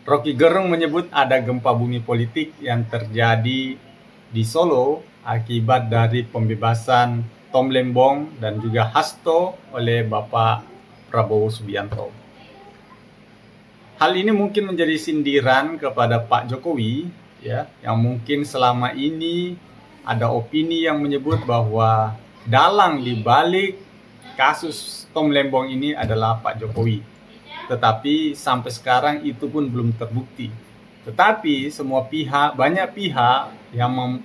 Rocky Gerung menyebut ada gempa bumi politik yang terjadi di Solo akibat dari pembebasan Tom Lembong dan juga Hasto oleh Bapak Prabowo Subianto. Hal ini mungkin menjadi sindiran kepada Pak Jokowi, ya, yang mungkin selama ini ada opini yang menyebut bahwa dalang di balik kasus Tom Lembong ini adalah Pak Jokowi. Tetapi sampai sekarang itu pun belum terbukti. Tetapi semua pihak, banyak pihak yang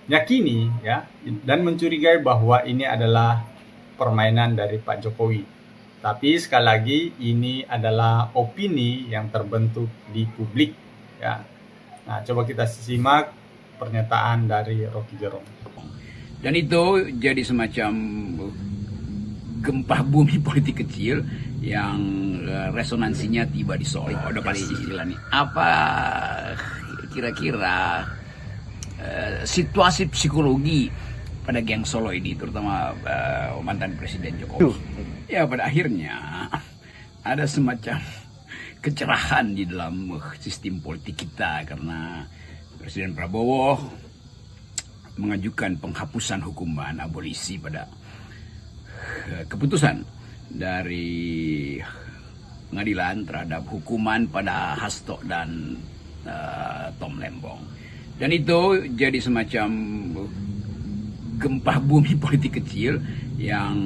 meyakini, ya, dan mencurigai bahwa ini adalah permainan dari Pak Jokowi. Tapi sekali lagi ini adalah opini yang terbentuk di publik, ya. Nah, coba kita simak pernyataan dari Rocky Gerung. Dan itu jadi semacam gempa bumi politik kecil yang resonansinya tiba di Solo. Udah pasti istilahnya. Apa kira-kira situasi psikologi pada geng Solo ini, terutama mantan Presiden Jokowi? Ya, pada akhirnya ada semacam kecerahan di dalam sistem politik kita karena Presiden Prabowo mengajukan penghapusan hukuman abolisi pada keputusan dari pengadilan terhadap hukuman pada Hasto dan Tom Lembong. Dan itu jadi semacam gempa bumi politik kecil yang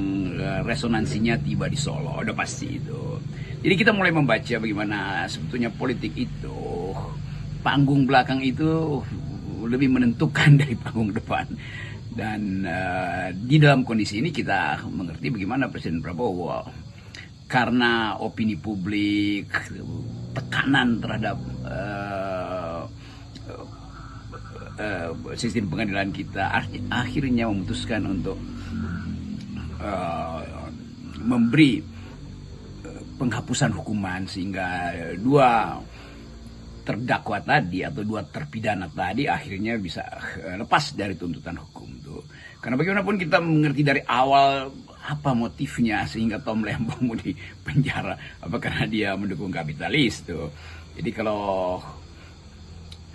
resonansinya tiba di Solo. Udah pasti itu. Jadi kita mulai membaca bagaimana sebetulnya politik itu, panggung belakang itu lebih menentukan dari panggung depan. Dan di dalam kondisi ini kita mengerti bagaimana Presiden Prabowo karena opini publik, tekanan terhadap sistem pengadilan kita, akhirnya memutuskan untuk memberi penghapusan hukuman sehingga dua terdakwa tadi atau dua terpidana tadi akhirnya bisa lepas dari tuntutan hukum tuh. Karena bagaimanapun kita mengerti dari awal apa motifnya sehingga Tom Lembong mau di penjara, apa karena dia mendukung kapitalis tuh. Jadi kalau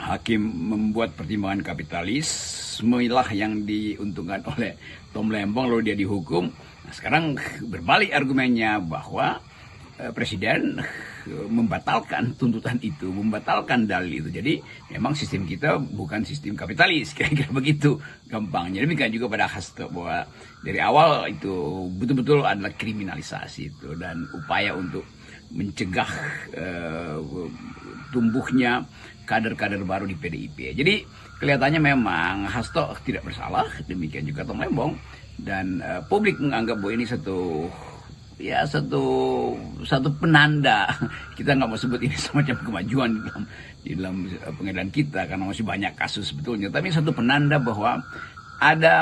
hakim membuat pertimbangan kapitalisme lah yang diuntungkan oleh Tom Lembong lalu dia dihukum. Nah, sekarang berbalik argumennya bahwa Presiden membatalkan tuntutan itu, membatalkan dalil itu. Jadi memang sistem kita bukan sistem kapitalis, kira-kira begitu gampangnya. Demikian juga pada Hasto bahwa dari awal itu betul-betul adalah kriminalisasi itu dan upaya untuk mencegah tumbuhnya kader-kader baru di PDIP. Jadi kelihatannya memang Hasto tidak bersalah, demikian juga Tom Lembong, dan publik menganggap bahwa ini satu penanda. Kita nggak mau sebut ini semacam kemajuan di dalam pengadilan kita karena masih banyak kasus sebetulnya, tapi satu penanda bahwa ada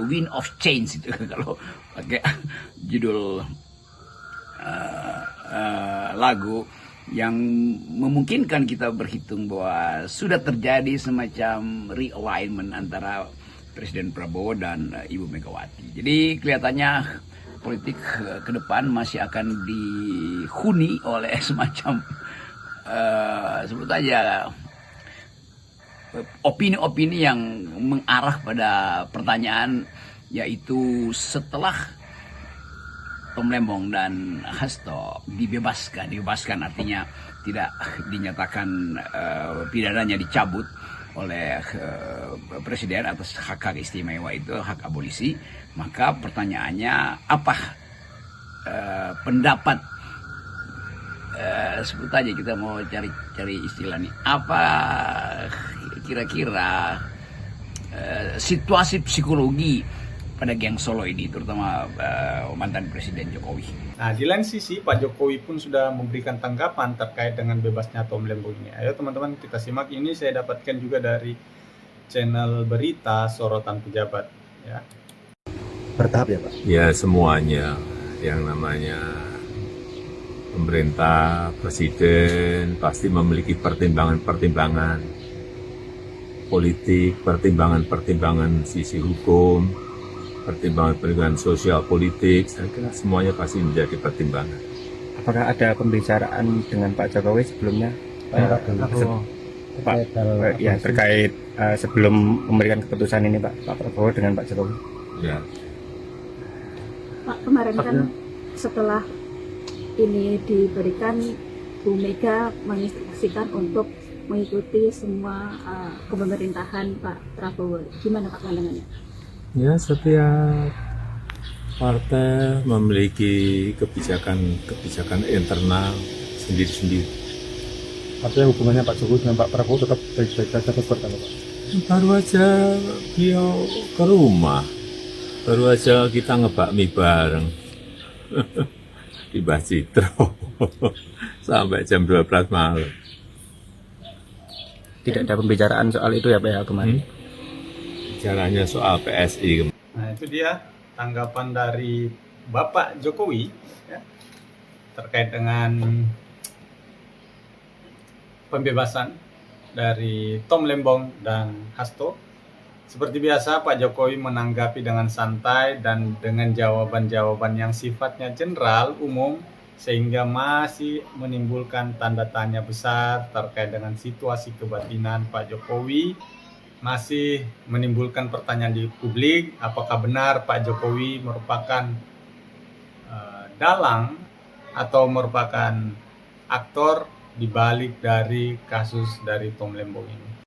wind of change itu kalau pakai judul lagu yang memungkinkan kita berhitung bahwa sudah terjadi semacam realignment antara Presiden Prabowo dan Ibu Megawati. Jadi kelihatannya politik ke depan masih akan dihuni oleh semacam sebut aja opini-opini yang mengarah pada pertanyaan, yaitu setelah Tom Lembong dan Hasto dibebaskan artinya tidak dinyatakan pidananya dicabut oleh Presiden atas hak istimewa itu, hak abolisi, maka pertanyaannya apa pendapat sebut aja kita mau cari istilah nih, apa kira-kira situasi psikologi pada geng Solo ini, terutama mantan Presiden Jokowi. Nah, di lain sisi Pak Jokowi pun sudah memberikan tanggapan terkait dengan bebasnya Tom Lembong ini. Ayo teman-teman kita simak, ini saya dapatkan juga dari channel berita Sorotan Pejabat, ya. Bertahap ya Pak? Ya, semuanya yang namanya pemerintah, presiden pasti memiliki pertimbangan-pertimbangan politik, pertimbangan-pertimbangan sisi hukum, pertimbangan-pertimbangan sosial politik. Saya kira semuanya pasti menjadi pertimbangan. apakah ada pembicaraan dengan Pak Jokowi sebelumnya, Pak, ya terkait sebelum memberikan keputusan ini Pak Prabowo dengan Pak Jokowi? Ya, Pak, kemarin kan setelah ini diberikan, Bu Mega menginstruksikan untuk mengikuti semua kepemerintahan Pak Prabowo. Gimana Pak pandangannya? ya setiap partai memiliki kebijakan internal sendiri-sendiri. Artinya hubungannya Pak Jokowi dengan Pak Prabowo tetap baik-baik saja terus kan Pak? Baru aja beliau ke rumah, baru aja kita ngebakmi bareng di Mbah Citro sampai jam 12 malam. Tidak ada pembicaraan soal itu ya Pak ya kemarin? Bicaranya soal PSI. Nah, itu dia tanggapan dari Bapak Jokowi ya, terkait dengan pembebasan dari Tom Lembong dan Hasto. Seperti biasa, Pak Jokowi menanggapi dengan santai dan dengan jawaban-jawaban yang sifatnya general, umum, sehingga masih menimbulkan tanda tanya besar terkait dengan situasi kebatinan Pak Jokowi. Masih menimbulkan pertanyaan di publik, apakah benar Pak Jokowi merupakan dalang atau merupakan aktor di balik dari kasus dari Tom Lembong ini.